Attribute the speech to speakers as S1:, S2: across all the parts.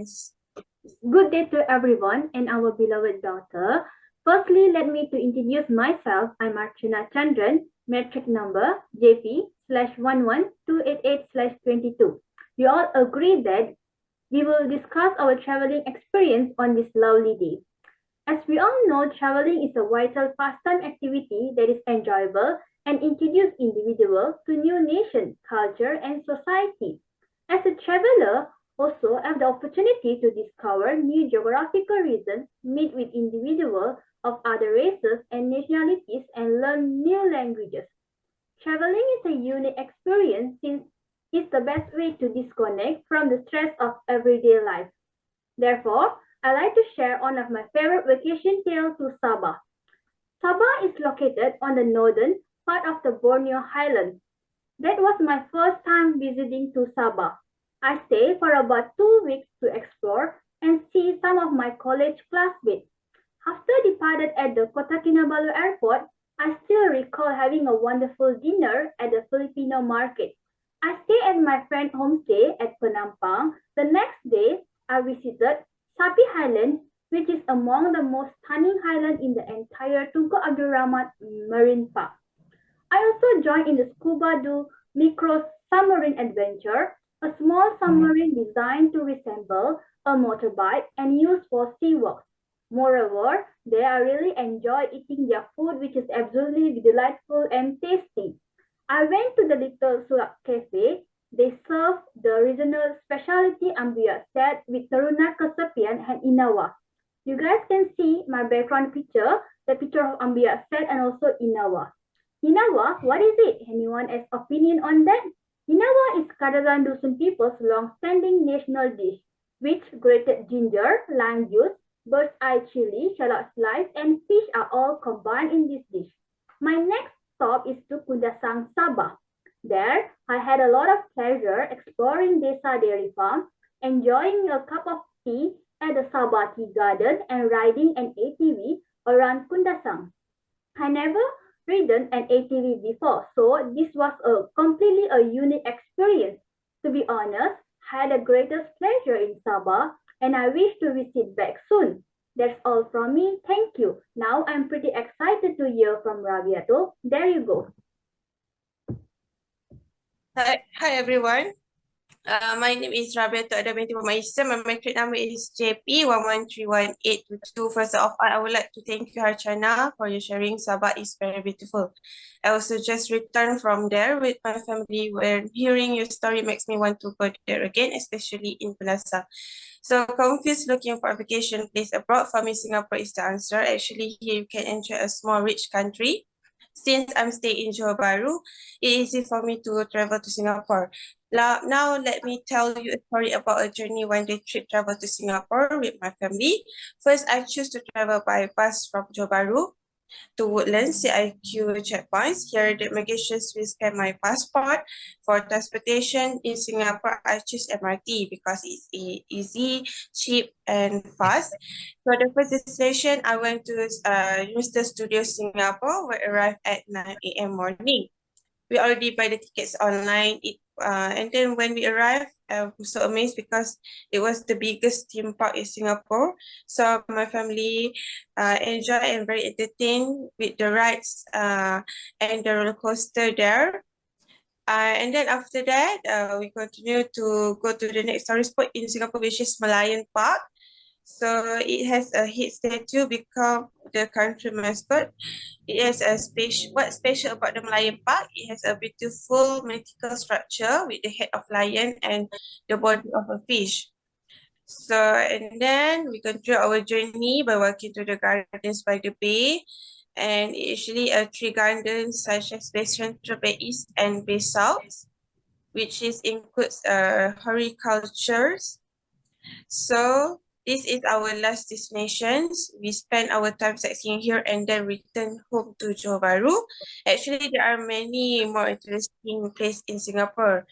S1: friends.
S2: Good day to everyone and our beloved daughter. Firstly, let me to introduce myself. I'm Harchana Chandran, metric number JP/11288/22. We all agree that we will discuss our traveling experience on this lovely day. As we all know, traveling is a vital pastime activity that is enjoyable and introduce individuals to new nation, culture, and society. As a traveler, also have the opportunity to discover new geographical regions, meet with individuals of other races and nationalities, and learn new languages. Traveling is a unique experience since it's the best way to disconnect from the stress of everyday life. Therefore, I like to share one of my favorite vacation tales to Sabah. Sabah is located on the northern part of the Borneo Highlands. That was my first time visiting to Sabah. I stayed for about 2 weeks to explore and see some of my college classmates. After departed at the Kota Kinabalu airport, I still recall having a wonderful dinner at the Filipino market. I stayed at my friend's homestay at Penampang. The next day, I visited Sapi Highland, which is among the most stunning highlands in the entire Tunku Abdul Rahman Marine Park. I also joined in the Scuba Do Micro Submarine Adventure, a small submarine designed to resemble a motorbike and used for sea walks. Moreover, they I really enjoy eating their food, which is absolutely delightful and tasty. I went to the Little Sulak Cafe. They serve the regional specialty ambia set with Taruna Kesepian and Inawa. You guys can see my background picture, the picture of ambia set and also Inawa. Inawa, what is it? Anyone has opinion on that? Inawa is Kadaran Dusun people's long-standing national dish, which grated ginger, lime juice, bird's eye chili, shallot slice, and fish are all combined in this dish. My next stop is to Kundasang, Sabah. There, I had a lot of pleasure exploring Desa Dairy Farm, enjoying a cup of tea at the Sabah Tea Garden, and riding an ATV around Kundasang. I never ridden an ATV before, so this was completely a unique experience. To be honest, I had the greatest pleasure in Sabah, and I wish to visit back soon. That's all from me. Thank you. Now I'm pretty excited to hear from Rabiatul. There you go.
S1: Hi everyone. My name is Rabiatul Adawiyah. My metric number is JP113182. First of all, I would like to thank you, Harchana, for your sharing. Sabah is very beautiful. I also just returned from there with my family, where hearing your story makes me want to go there again, especially in Plaza. So confused looking for a vacation place abroad. For me, Singapore is the answer. Actually, here you can enjoy a small, rich country. Since I'm staying in Johor Bahru, it is easy for me to travel to Singapore. Now, let me tell you a story about a journey one-day trip travel to Singapore with my family. First, I choose to travel by bus from Johor Bahru to Woodlands CIQ checkpoints. Here, the immigration will scan my passport. For transportation in Singapore, I choose MRT because it's easy, cheap, and fast. For the first destination, I went to Universal Studios Singapore, where I arrived at 9 a.m. morning. We already buy the tickets online. And then when we arrived, I was so amazed because it was the biggest theme park in Singapore. So my family enjoyed and very entertained with the rides and the roller coaster there. And then after that, we continue to go to the next tourist spot in Singapore, which is Merlion Park. So it has a head statue become the country mascot. It has a what's special about the Merlion Park? It has a beautiful mythical structure with the head of lion and the body of a fish. So, and then we continue our journey by walking to the gardens by the bay. And actually three gardens such as Bay Central, Bay East, and Bay South, which includes horticultures. So this is our last destinations. We spend our time sightseeing here and then return home to Johor Bahru. Actually, there are many more interesting places in Singapore,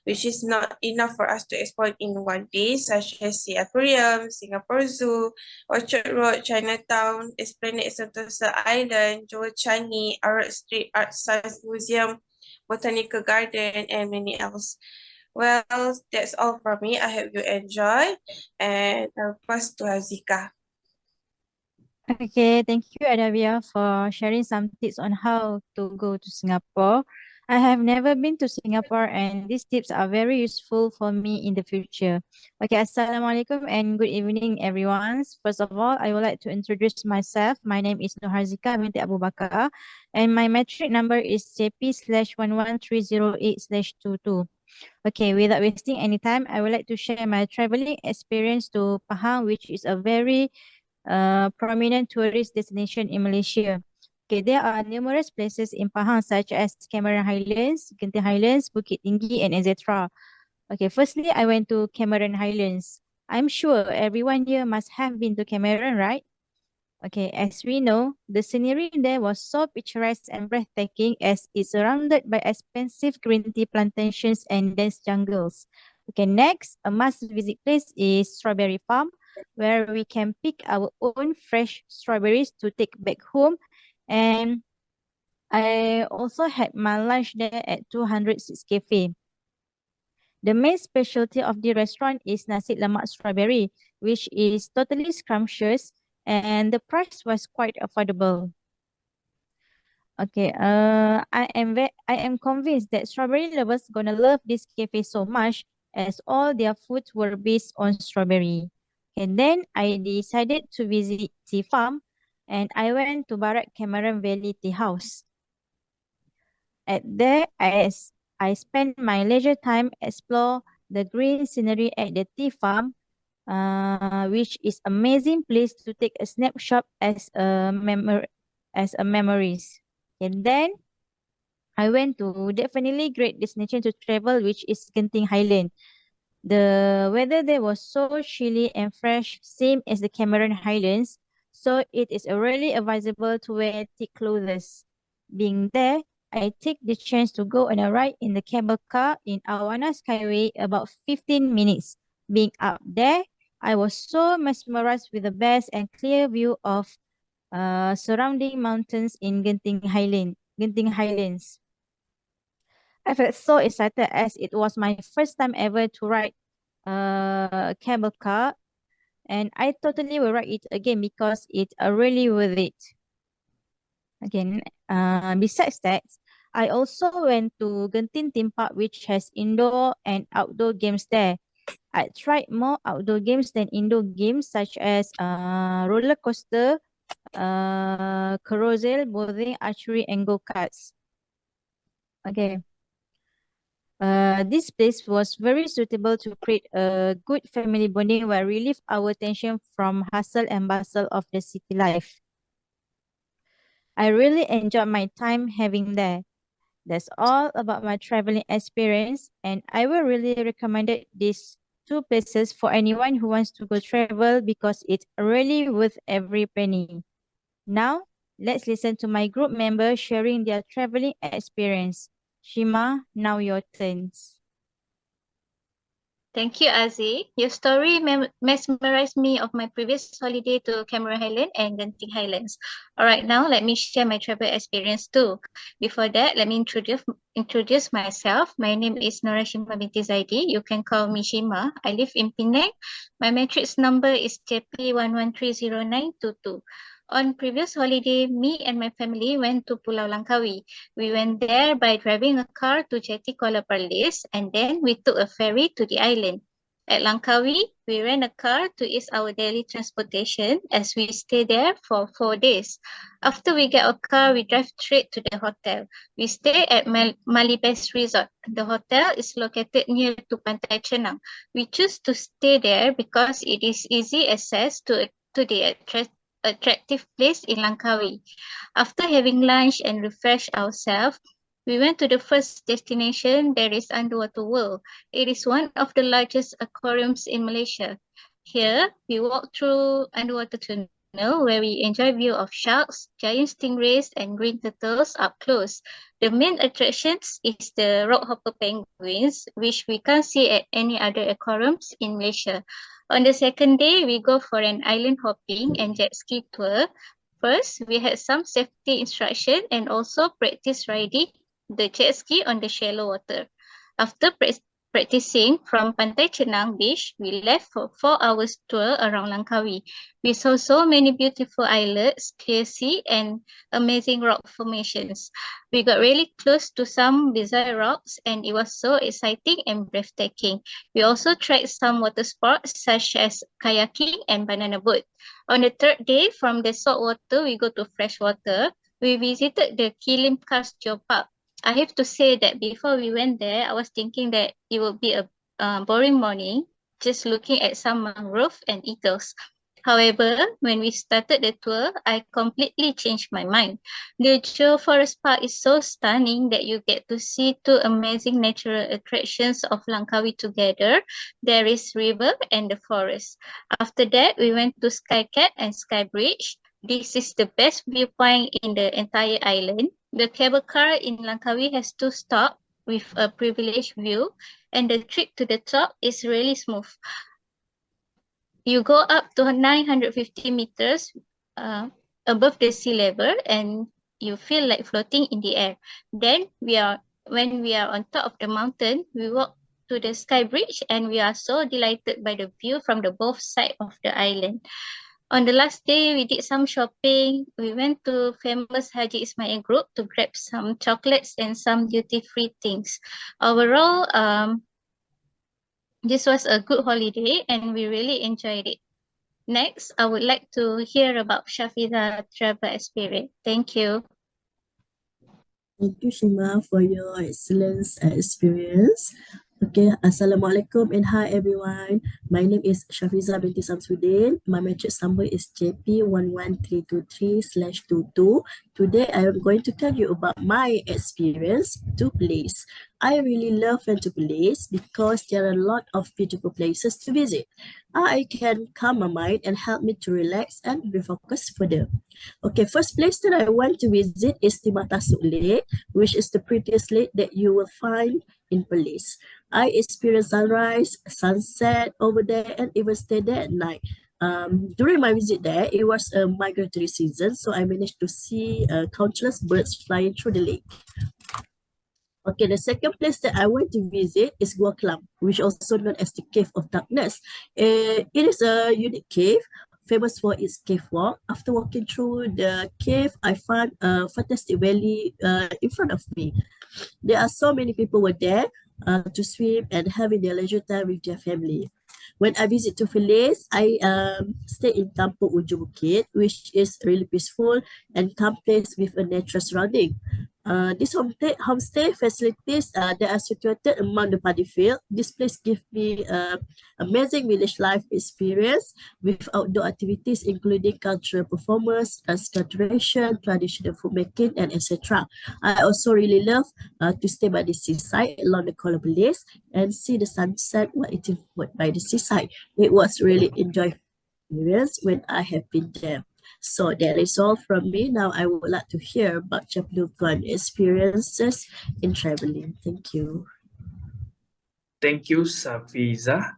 S1: which is not enough for us to explore in one day, such as the Aquarium, Singapore Zoo, Orchard Road, Chinatown, Esplanade Sentosa Island, Johor Changi, Art Street, Art Science Museum, Botanical Garden, and many else. Well, that's all from me. I hope you enjoy, and I'll pass to Haziqah.
S3: Okay, thank you, Adawiyah, for sharing some tips on how to go to Singapore. I have never been to Singapore, and these tips are very useful for me in the future. Okay, Assalamualaikum and good evening, everyone. First of all, I would like to introduce myself. My name is Haziqah binti Abu Bakar, and my metric number is JP/11308/22. Okay, without wasting any time, I would like to share my traveling experience to Pahang, which is a very prominent tourist destination in Malaysia. Okay, there are numerous places in Pahang such as Cameron Highlands, Genting Highlands, Bukit Tinggi, and etc. Okay, firstly, I went to Cameron Highlands. I'm sure everyone here must have been to Cameron, right? Okay, as we know, the scenery there was so picturesque and breathtaking as it's surrounded by expensive green tea plantations and dense jungles. Okay, next, a must-visit place is Strawberry Farm, where we can pick our own fresh strawberries to take back home. And I also had my lunch there at 206 Cafe. The main specialty of the restaurant is nasi lemak strawberry, which is totally scrumptious, and the price was quite affordable. Okay, I am convinced that strawberry lovers gonna love this cafe so much as all their foods were based on strawberry. And then I decided to visit Tea Farm, and I went to Barak Cameron Valley Tea House. At there, I spent my leisure time explore the green scenery at the tea farm, which is amazing place to take a snapshot as a memories. And then I went to definitely great destination to travel, which is Genting Highland. The weather there was so chilly and fresh, same as the Cameron Highlands, so it is really advisable to wear thick clothes. Being there, I take the chance to go on a ride in the cable car in Awana Skyway about 15 minutes. Being up there, I was so mesmerized with the best and clear view of surrounding mountains in Genting Highlands. I felt so excited as it was my first time ever to ride a cable car, and I totally will ride it again because it's really worth it. Again, besides that, I also went to Genting Theme Park, which has indoor and outdoor games there. I tried more outdoor games than indoor games such as roller coaster, carousel, bowling, archery, and go-karts. Okay. This place was very suitable to create a good family bonding where we relieve our attention from hustle and bustle of the city life. I really enjoyed my time having there. That's all about my traveling experience, and I will really recommend these two places for anyone who wants to go travel because it's really worth every penny. Now, let's listen to my group members sharing their traveling experience. Shima, now your turns.
S4: Thank you, Aziz. Your story mesmerized me of my previous holiday to Cameron Highland and Genting Highlands. All right, now let me share my travel experience too. Before that, let me introduce myself. My name is Norasyimah binti Zaidi. You can call me Shima. I live in Penang. My matrix number is JP1130922. On previous holiday, me and my family went to Pulau Langkawi. We went there by driving a car to Jetty Kuala Perlis, and then we took a ferry to the island. At Langkawi, we rent a car to ease our daily transportation as we stay there for 4 days. After we get our car, we drive straight to the hotel. We stay at Malibes Resort. The hotel is located near to Pantai Chenang. We choose to stay there because it is easy access to the attractive place in Langkawi. After having lunch and refreshed ourselves, we went to the first destination, that is Underwater World. It is one of the largest aquariums in Malaysia. Here, we walk through underwater tunnel where we enjoy view of sharks, giant stingrays, and green turtles up close. The main attractions is the rockhopper penguins, which we can't see at any other aquariums in Malaysia. On the second day, we go for an island hopping and jet ski tour. First, we had some safety instruction and also practice riding the jet ski on the shallow water. After Practicing from Pantai Chenang Beach, we left for 4 hours tour around Langkawi. We saw so many beautiful islets, clear sea, and amazing rock formations. We got really close to some bizarre rocks, and it was so exciting and breathtaking. We also tried some water sports such as kayaking and banana boat. On the third day, from the salt water, we go to fresh water. We visited the Kilim Kars Geopark. I have to say that before we went there, I was thinking that it would be a boring morning, just looking at some mangrove and eagles. However, when we started the tour, I completely changed my mind. The Joe Forest Park is so stunning that you get to see two amazing natural attractions of Langkawi together. There is river and the forest. After that, we went to Skycat and Sky Bridge. This is the best viewpoint in the entire island. The cable car in Langkawi has 2 stops with a privileged view, and the trip to the top is really smooth. You go up to 950 meters above the sea level, and you feel like floating in the air. Then when we are on top of the mountain, we walk to the Sky Bridge, and we are so delighted by the view from the both sides of the island. On the last day, we did some shopping. We went to famous Haji Ismail Group to grab some chocolates and some duty-free things. Overall, this was a good holiday and we really enjoyed it. Next, I would like to hear about Shafizah's travel experience. Thank you.
S5: Thank you, Shima, for your excellent experience. Okay, Assalamualaikum and hi everyone. My name is Shafizah binti Samsuddin. My matric number is JP11323/22. Today I am going to tell you about my experience to Perlis. I really love to Perlis because there are a lot of beautiful places to visit. I can calm my mind and help me to relax and refocus further. Okay, first place that I want to visit is Timatasuk Lake, which is the prettiest lake that you will find in Perlis. I experienced sunrise, sunset over there, and even stayed there at night. During my visit there, it was a migratory season, so I managed to see countless birds flying through the lake. Okay, the second place that I want to visit is Gua Kelam, which also known as the Cave of Darkness. It is a unique cave, famous for its cave walk. After walking through the cave, I found a fantastic valley in front of me. There are so many people were there to swim and having their leisure time with their family. When I visit to Perlis, I stay in Kampung Ujung Bukit, which is really peaceful and calm place with a natural surrounding. This homestay facilities that are situated among the paddy field. This place gives me amazing village life experience with outdoor activities including cultural performance, transportation, traditional food making, and etc. I also really love to stay by the seaside along the Kuala Perlis and see the sunset while eating food by the seaside. It was really enjoyable experience when I have been there. So that is all from me. Now I would like to hear about Jeplugon experiences in traveling. Thank you.
S6: Thank you, Shafizah.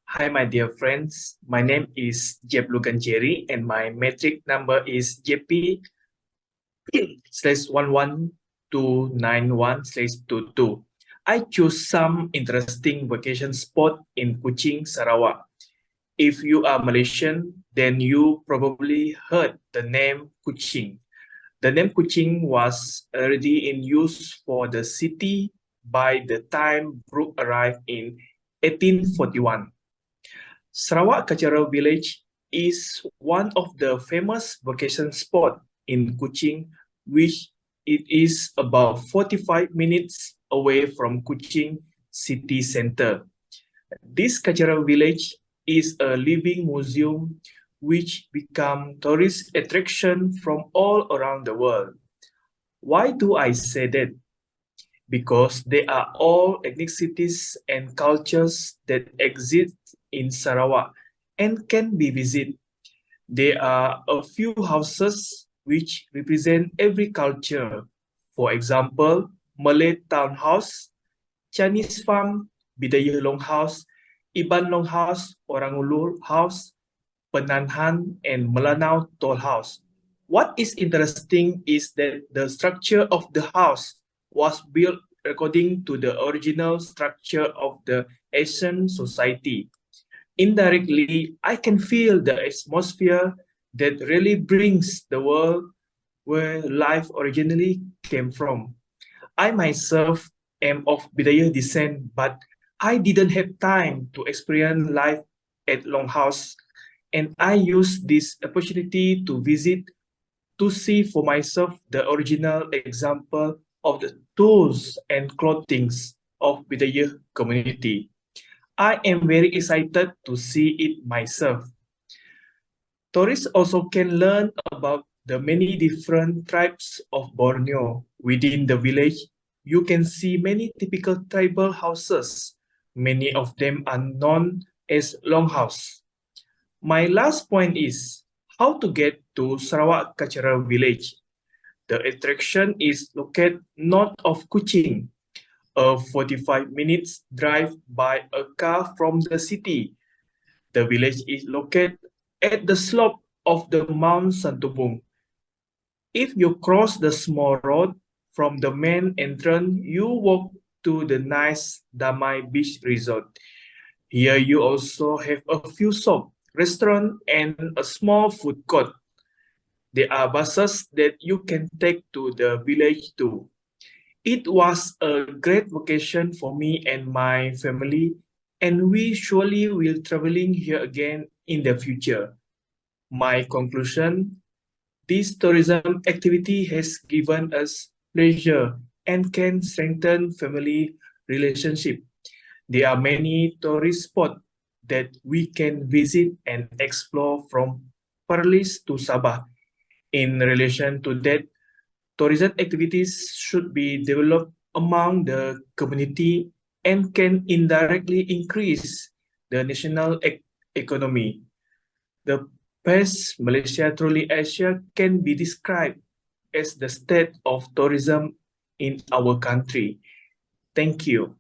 S6: Hi, my dear friends. My name is Jeplugon Jerry, and my metric number is JP/11291/22. I choose some interesting vacation spot in Kuching, Sarawak. If you are Malaysian, then you probably heard the name Kuching. The name Kuching was already in use for the city by the time Brooke arrived in 1841. Sarawak Cultural Village is one of the famous vacation spots in Kuching, which it is about 45 minutes away from Kuching city center. This cultural village is a living museum which become tourist attraction from all around the world. Why do I say that? Because they are all ethnicities and cultures that exist in Sarawak and can be visited. There are a few houses which represent every culture. For example, Malay Townhouse, Chinese Farm, Bidayuh Longhouse, Iban Longhouse, Orang Ulu House, Penanhan, and Melanau Toll House. What is interesting is that the structure of the house was built according to the original structure of the Asian society. Indirectly, I can feel the atmosphere that really brings the world where life originally came from. I myself am of Bidayah descent, but I didn't have time to experience life at Longhouse, and I used this opportunity to visit to see for myself the original example of the tools and clothings of Bidayah community. I am very excited to see it myself. Tourists also can learn about the many different tribes of Borneo. Within the village, you can see many typical tribal houses. Many of them are known as longhouse. My last point is how to get to Sarawak Cultural Village. The attraction is located north of Kuching, a 45 minutes drive by a car from the city. The village is located at the slope of the Mount Santubong. If you cross the small road from the main entrance, you walk to the nice Damai Beach Resort. Here you also have a few shops, restaurants, and a small food court. There are buses that you can take to the village too. It was a great vacation for me and my family, and we surely will traveling here again in the future. My conclusion, this tourism activity has given us pleasure and can strengthen family relationship. There are many tourist spots that we can visit and explore from Perlis to Sabah. In relation to that, tourism activities should be developed among the community and can indirectly increase the national economy. The past Malaysia truly Asia can be described as the state of tourism in our country. Thank you.